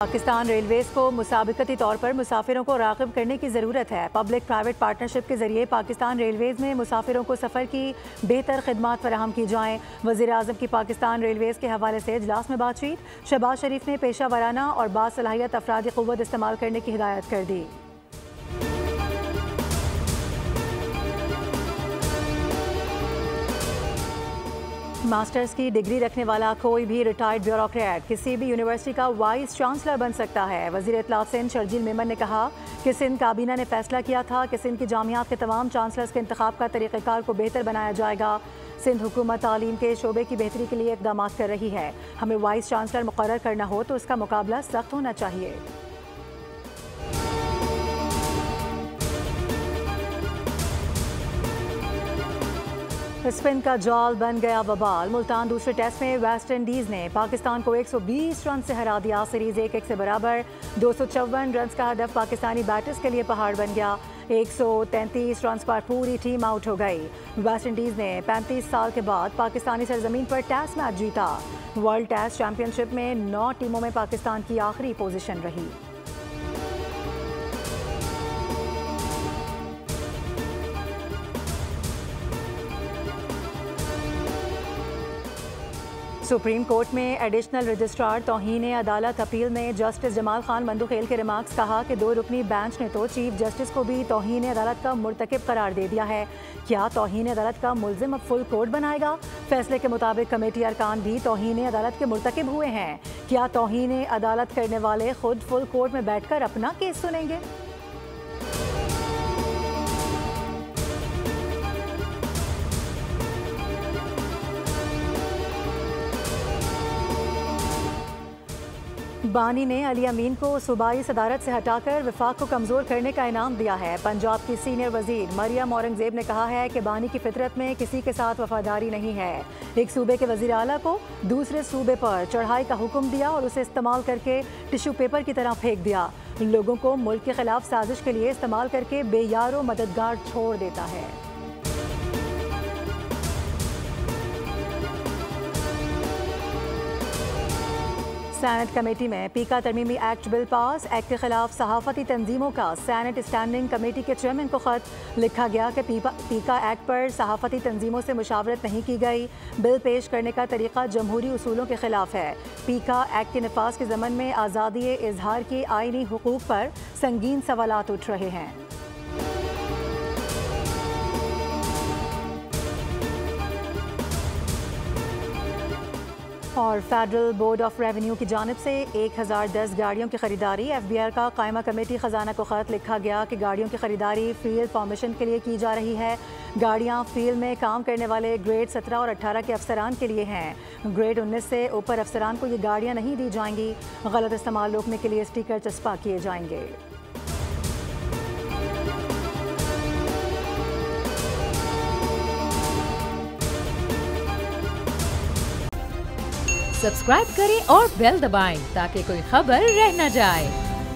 Pakistan railways को मुसाबिकती तौर पर मुसाफिरों को राग़िब करने की ज़रूरत है। पब्लिक प्राइवेट पार्टनरशिप के ज़रिए पाकिस्तान रेलवेज में मुसाफिरों को सफ़र की बेहतर खिदमात फराहम की जाएँ। वज़ीर-ए-आज़म की पाकिस्तान रेलवेज के हवाले से इजलास में बातचीत। शहबाज शरीफ ने पेशा वराना और बासलाहियत अफरादी क़ुव्वत इस्तेमाल करने की हिदायत कर दी। मास्टर्स की डिग्री रखने वाला कोई भी रिटायर्ड ब्यूरोक्रेट किसी भी यूनिवर्सिटी का वाइस चांसलर बन सकता है। वज़ीर इत्तलात सिंध शर्जील मेमन ने कहा कि सिंध काबीना ने फैसला किया था कि सिंध की जामियात के तमाम चांसलर्स के इंतखाब का तरीक़ेकार को बेहतर बनाया जाएगा। सिंध हुकूमत तालीम के शोबे की बेहतरी के लिए इक़दाम कर रही है। हमें वाइस चांसलर मुक़र्रर करना हो तो उसका मुकाबला सख्त होना चाहिए। स्पिन का जाल बन गया बवाल। मुल्तान दूसरे टेस्ट में वेस्ट इंडीज़ ने पाकिस्तान को 120 रन से हरा दिया। सीरीज 1-1 से बराबर। 254 रन का हदफ पाकिस्तानी बैटर्स के लिए पहाड़ बन गया। 133 रन पर पूरी टीम आउट हो गई। वेस्ट इंडीज़ ने 35 साल के बाद पाकिस्तानी सरजमीन पर टेस्ट मैच जीता। वर्ल्ड टेस्ट चैंपियनशिप में 9 टीमों में पाकिस्तान की आखिरी पोजीशन रही। सुप्रीम कोर्ट में एडिशनल रजिस्ट्रार तौहीन अदालत अपील में जस्टिस जमाल खान मंदुखेल के रिमार्क्स कहा कि 2 रुकनी बेंच ने तो चीफ जस्टिस को भी तौहीन अदालत का मुर्तकिब करार दे दिया है। क्या तौहीन अदालत का मुल्जिम अब फुल कोर्ट बनाएगा? फैसले के मुताबिक कमेटी अरकान भी तौहीन अदालत के मुर्तकिब हुए हैं। क्या तौहीन अदालत करने वाले खुद फुल कोर्ट में बैठकर अपना केस सुनेंगे? बानी ने अली अमीन को सूबाई सदारत से हटाकर वफाक को कमज़ोर करने का इनाम दिया है। पंजाब की सीनियर वजीर मरियम औरंगजेब ने कहा है कि बानी की फितरत में किसी के साथ वफादारी नहीं है। एक सूबे के वजीर आला को दूसरे सूबे पर चढ़ाई का हुक्म दिया और उसे इस्तेमाल करके टिश्यू पेपर की तरह फेंक दिया। लोगों को मुल्क के खिलाफ साजिश के लिए इस्तेमाल करके बेयारो मददगार छोड़ देता है। सैनेट कमेटी में पीका तरमीमी एक्ट बिल पास। एक्ट के खिलाफ सहाफती तंजीमों का सैनेट स्टैंडिंग कमेटी के चेयरमैन को खत लिखा गया कि पीका एक्ट पर सहाफती तंजीमों से मुशावरत नहीं की गई। बिल पेश करने का तरीका जमहूरी उसूलों के खिलाफ है। पीका एक्ट के नफाज के ज़मन में आज़ादी इजहार के आईनी हुकूक पर संगीन सवालात उठ रहे हैं। और फेडरल बोर्ड ऑफ रेवेन्यू की जानिब से 1010 गाड़ियों की खरीदारी। FBI का कायमा कमेटी खजाना को खत लिखा गया कि गाड़ियों की खरीदारी फील्ड फॉर्मेशन के लिए की जा रही है। गाड़ियां फील्ड में काम करने वाले ग्रेड 17 और 18 के अफसरान के लिए हैं। ग्रेड 19 से ऊपर अफसरान को ये गाड़ियां नहीं दी जाएंगी। गलत इस्तेमाल रोकने के लिए स्टिकर चस्पा किए जाएंगे। सब्सक्राइब करें और बेल दबाएं ताकि कोई खबर रह न जाए।